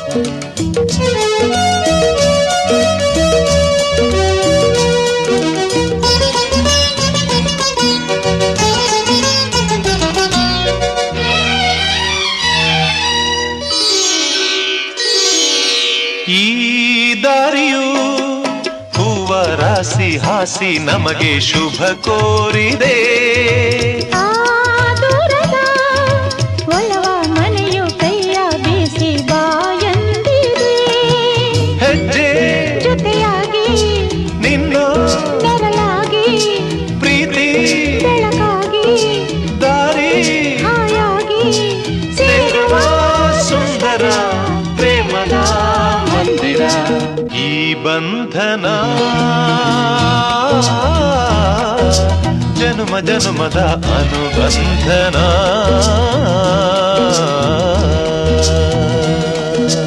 ಈ ದಾರಿಯು ಹೂವರಾಸಿ ಹಾಸಿ ನಮಗೆ ಶುಭ ಕೋರಿದೆ. ಒಲವ ಮನೆಯು ಕೈಯ ಬೀಸಿ ಬಾಯಂದಿದೆ. ಹೆಜ್ಜೆ ಜೊತೆಯಾಗಿ ನಿನ್ನ ನೆರಳಾಗಿ ಪ್ರೀತಿ ಬೆಳಕಾಗಿ ದಾರಿ ಹಾಯಾಗಿ ಸೇರುವ ಸುಂದರ ಪ್ರೇಮದ ಮಂದಿರ. ಈ ಬಂಧನ ಜನುಮ ಜನುಮದ ಅನುಬಂಧನ.